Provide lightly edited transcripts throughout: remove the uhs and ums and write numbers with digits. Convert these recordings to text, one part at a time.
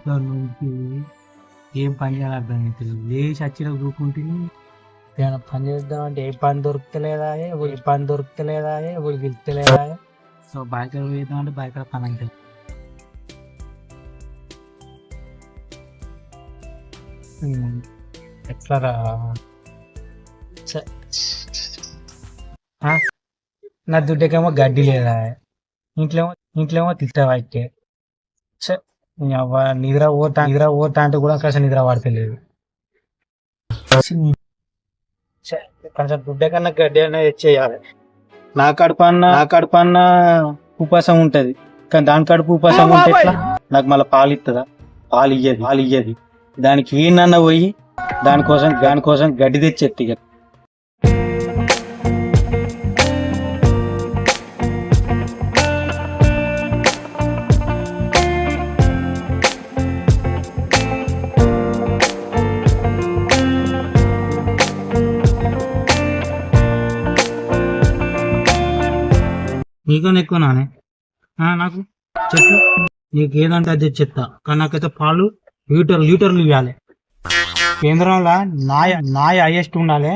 నుంచి ఏం పని చేయాలి అర్థం అవుతుంది. లేచి వచ్చిన చూకుంటుంది. ఏమైనా పని చేద్దామంటే ఏ పని దొరుకుతలేదా, ఏ పని దొరుకుతలేదా, ఎవరు గెలుస్తలేదా. సో బయట వేద్దామంటే బయట పని అవుతుంది. ఎట్లా రా నా దుడ్డకేమో గడ్డి లేదా, ఇంట్లో తిట్టవాయితే నిద్ర పోతా అంటే కూడా కాస్త నిద్ర పడతలేదు. కొంచెం దుడ్డ కన్నా గడ్డి అనేది తెచ్చేయాలి. నా కడుపు అన్న ఉపాసం ఉంటది, కానీ దాని కడుపు ఉపాసం ఉంటే ఎట్లా? నాకు మళ్ళీ పాలు ఇస్తుందా? పాలు ఇయ్యది. దానికి ఈయనన్నా పోయి దానికోసం గడ్డి తెచ్చి ఎత్తి. నీకన్నా ఎక్కువ నానే నాకు చెప్పు, నీకు ఏదంటే అది చెప్తా. కానీ నాకైతే పాలు లీటర్లు ఇవ్వాలి. కేంద్రంలో నాయ హైయెస్ట్ ఉండాలి,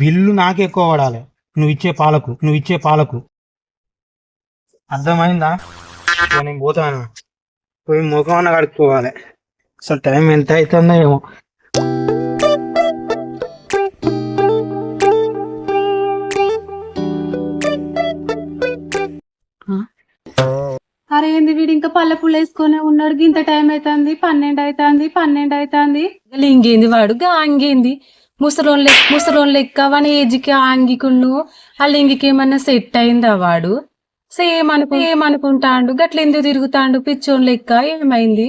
బిల్లు నాకే ఎక్కువ పడాలి నువ్వు ఇచ్చే పాలకు. అర్థమైందా? నేను పోతాను, పోయి ముఖం అన్న కడుక్కోవాలి. అసలు టైం ఎంత అవుతుందో ఏమో. అరే ఏంది వీడు ఇంకా పల్లె పుల్ల వేసుకొని ఉన్నాడు. ఇంత టైం అవుతుంది, 12 అవుతుంది. ఇంకేంది వాడు అంగేంది ముసలోన్ లెక్క వాని ఏజ్కి ఆంగికును ఆ లింగికి ఏమన్నా సెట్ అయిందా? వాడు ఏమనుకుంటాండు, గట్ల ఎందుకు తిరుగుతాండు పిచ్చోన్ లెక్క? ఏమైంది?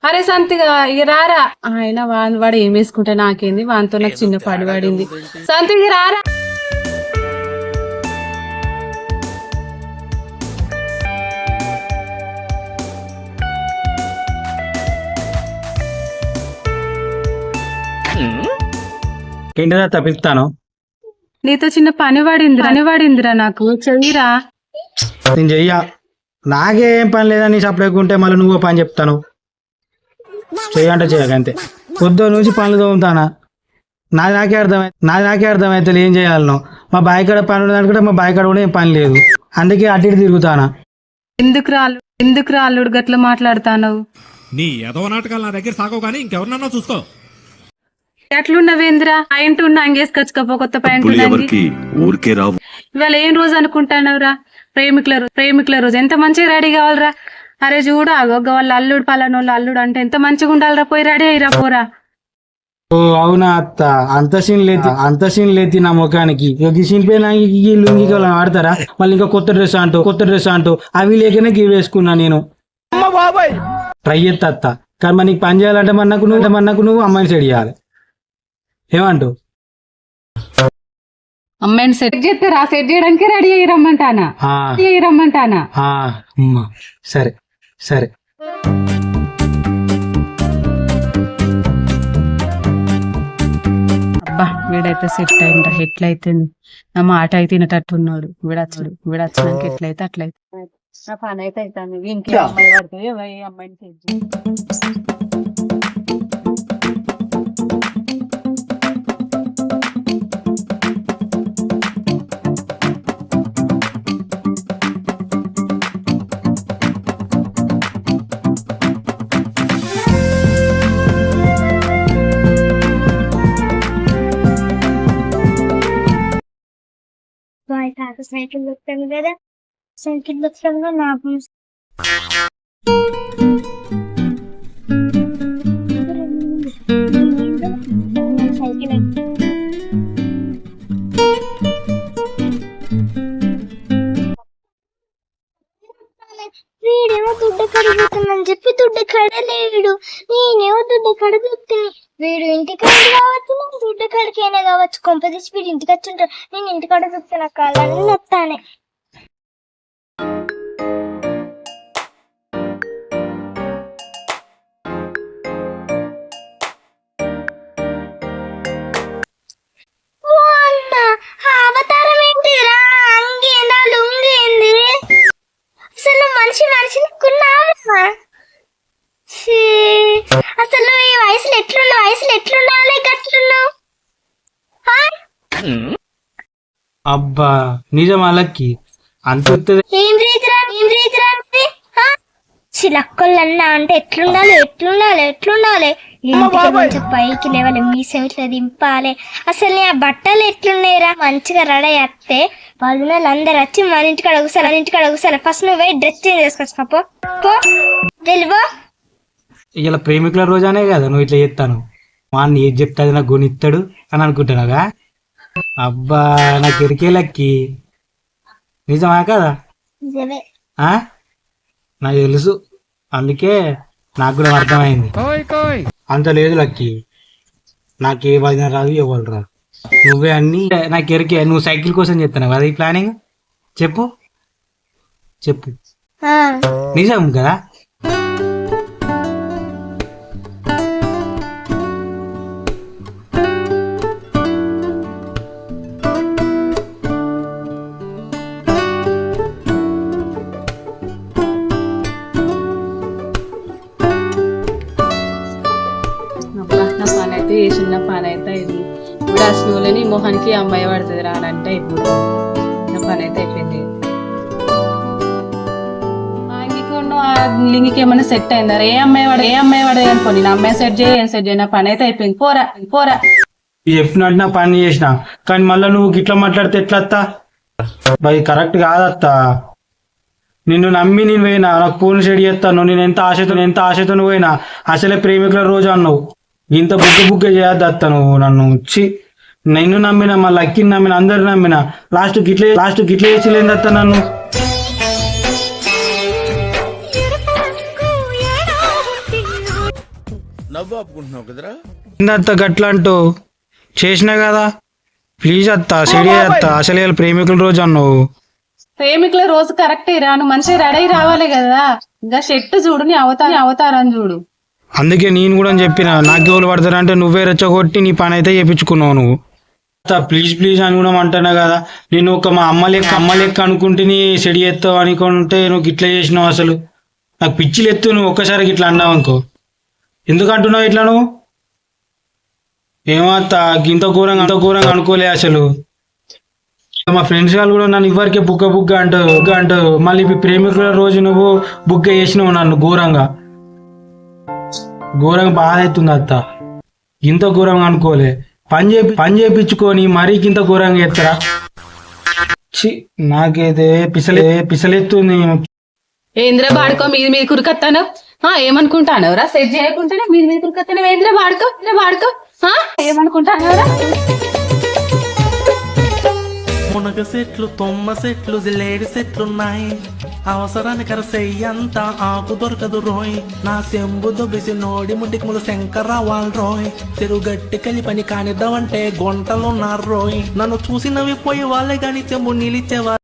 అరే సంతిగా ఇక రారా. ఆయన వాడు ఏం వేసుకుంటా నాకేంది, వానితో నాకు చిన్న పడి పడింది. సంతికి రారా. ఏంటిదా తప్పిస్తాను? నీతో చిన్న పని పడిందిరా నాకు, చెయ్యిరా. నేను చెయ్యా, నాకేం పని లేదని సప్లైకుంటే మళ్ళీ నువ్వు పని చెప్తాను. చెయ్యంటే చేయకంతే. పొద్దు నుంచి పనులు తోముతానా, నాకే అర్థమైతే ఏం చేయాలనో. మా బాయ్ కాడ పని ఉన్నదనుకుంటే మా బాయ్ కాడ కూడా ఏం పని లేదు, అందుకే అటు ఇటు తిరుగుతానా. ఎందుకు రాళ్ళుడు గట్ల మాట్లాడతానవు? నీ ఏదో నాటకాలు నా దగ్గర సాగవు కానీ ఇంకెవరినన్నా చూసుకో. ఎట్లున్నవేంద్రా? పాయింట్ ఉన్న అంగేసుకొచ్చుకోపో, కొత్త పాయింట్ ఊరికే రావు. ఇవాళ ఏం రోజు అనుకుంటానవురా? ప్రేమికుల రోజు. ఎంత మంచిగా రెడీ కావాలరా. అరే చూడు, వాళ్ళ అల్లుడు పలానోళ్ళు అల్లుడు అంటే ఎంత మంచిగా ఉండాలిరా. పోయి రెడీ అయ్యిరా పోరా. ఓ అవునా అత్త, అంత సీన్ లేతి నా ముఖానికి. ఈ సీన్ పైన ఈ లుంగికి ఆడతారా? మళ్ళీ ఇంకా కొత్త డ్రెస్ అంటూ అవి లేకనే గీ వేసుకున్నా నేను. ట్రై చేస్తా అత్త, కానీ మరి నీకు పని చేయాలంటే మన్నకు నువ్వు అమ్మాయిని సెట్ చేయాలి. ఏమంటూ అమ్మాయిని సెట్ చేస్తారా? సెట్ చేయడానికి రెడీ అయ్యి రమ్మంటానా? సరే. అబ్బా వీడైతే సెట్ అయిందా? ఎట్లయితుంది నా మాట అయితే వినటట్టున్నాడు. వీడొచ్చినాక ఎట్లయితే అట్లయితే నా పని అయితే అవుతాను. ఇంకే అమ్మాయి పడుతుంది, అమ్మాయిని సెట్ చేయి. సైకిల్ దొరుకుతాను కదా, సైకిల్ దొరుకుతాను నాకు సైకిల్ వీడేమో దుడ్డ కడుగుతుందని చెప్పి దుడ్డ కడలేడు, నేనేమో దుడ్డ కడుగుతుంది. వీడు ఇంటికాడ కావచ్చు, నేను దుడ్డ కడికైనా కావచ్చు. కొంపదీసి వీడు ఇంటికి వచ్చి ఉంటాడు, నేను ఇంటికాడ చూస్తే నా కాళ్ళని నొత్తానే. అవతారం ఏంటిరా? అంగేందా లుంగేంది? అసలు మనిషిని కున్నావా? వయసులో ఎట్లున్నావు గట్లున్నావు అబ్బా నిజం అలక్కి అంత వత్తది. ఏం రీతిరా చిలక్కలన్నా అంటే ఎట్లుండాలి ఇంటికి కొంచెం పైకి లేవాలి, మీసం ఇట్లా దింపాలి. అసలు నీ ఆ బట్టలు ఎట్లున్నాయిరా, మంచిగా రెడీ అత్తే వాళ్ళు అందరు వచ్చి మన ఇంటికి అడుగుసారు. ఫస్ట్ నువ్వు డ్రెస్ చేంజ్ చేసుకొచ్చుకో, పో వెళ్ళిపో. ఇలా ప్రేమికుల రోజానే కదా నువ్వు ఇట్లా చేస్తాను. మా అన్న ఏది చెప్తే అది నాకు కొనిస్తాడు అని అనుకుంటున్నాగా. అబ్బా నాకు ఎరికేలక్కి నిజమా కదా? నిజమే. ఆ నాకు తెలుసు, అందుకే నాకు కూడా అర్థమైంది. అంత లేదు లక్కి, నాకు ఏ బాధ్యత రాదు, ఎవరు రాదు. నువ్వే అన్ని నాకు ఎరికే. నువ్వు సైకిల్ కోసం చెప్తున్నావు కదా ఈ ప్లానింగ్. చెప్పు ఆ, నిజం కదా? అబ్బా, నా పని అయితే చేసిన పని అయితే ఇది. ఇప్పుడు ఆ స్నూలని మొహానికి అమ్మాయి పడుతుంది రానంటే ఇప్పుడు నా పని అయితే అయిపోయింది. ఆ లింగికి ఏమైనా సెట్ అయిందా? ఏ అమ్మాయి వాడే అనుకోని నా అమ్మాయి సెట్ చేయ నా పని అయితే అయిపోయింది. పోరా చెప్పినట్టు నా పని చేసిన, కానీ మళ్ళీ నువ్వు గిట్లా మాట్లాడితే ఎట్లా అత్తా? అది కరెక్ట్ కాదత్తా. నిన్ను నమ్మి నేను పోయినా, నాకు ఫోన్ సెట్ చేస్తాను. నేను ఎంత ఆశతో పోయినా, అసలే ప్రేమికుల రోజు అన్నావు. ఇంత బుగ్గ చేయద్దు అత్త నువ్వు. నన్ను వచ్చి నిన్ను నమ్మినా, మా లక్కిని నమ్మిన, అందరు నమ్మిన, లాస్ట్ గిట్ల చేసిలేంది అత్త నన్ను. అత్త గట్లా అంటూ చేసినా కదా, ప్లీజ్ అత్త సెడి అత్త. అసలే ఇవాళ ప్రేమికుల రోజు అన్నావు. ప్రేమికుల రోజు కరెక్టే రాను, మంచిగా రెడీ రావాలి కదా. ఇంకా షెట్ చూడు, నీ అవతారం చూడు. అందుకే నేను కూడా చెప్పిన, నాకు ఎవరు పడతారంటే నువ్వే రెచ్చగొట్టి నీ పని అయితే చేపించుకున్నావు నువ్వు. ప్లీజ్ అని కూడా అంటున్నా కదా. నేను ఒక మా అమ్మ లెక్క అనుకుంటే నీ సెడి ఎత్తావు అనుకుంటే నువ్వు గిట్లా చేసినావు. అసలు నాకు పిచ్చిలు ఎత్తు నువ్వు ఒక్కసారి గిట్లా అన్నావు అనుకో. ఎందుకు అంటున్నావు ఇట్లా నువ్వు? ఏమో అత్త, ఇంత ఘోరంగా అనుకోలే అసలు. మా ఫ్రెండ్స్ వాళ్ళు కూడా నన్ను ఇవ్వరికే బుగ్గ అంటారు. మళ్ళీ ప్రేమికుల రోజు నువ్వు బుగ్గ చేసినావు నన్ను ఘోరంగా బాధ అవుతుంది అత్త. ఇంత ఘోరంగా అనుకోలే. పని చేపించుకొని మరీ ఇంత ఘోరంగా చేస్తారా? నాకైతే పిసలెత్తుంది. ఏంద్ర బాడుకో మీద కురికత్తాను. ఏమనుకుంటాను రా? సెట్ చేయకుండానే మీద కురికత్తాను. ఏంద్ర బాడుకో ఏమనుకుంటాను రా? మునగ సెట్లు, తొమ్మ సెట్లు, జిలేడి సెట్లున్నాయి. అవసరానికి కరసెయ్యంత ఆకు దొరకదు రోయ్. నా సెంబు దొబ్బిసి నోడి ముడికి శంకర వాళ్ళు రోయ్. చెరుగట్టి కలిపని కానిద్దామంటే గుంటలున్నారు రోయ్. నన్ను చూసినవి పోయి వాళ్ళే గాని చెంబు నిలిచేవారు.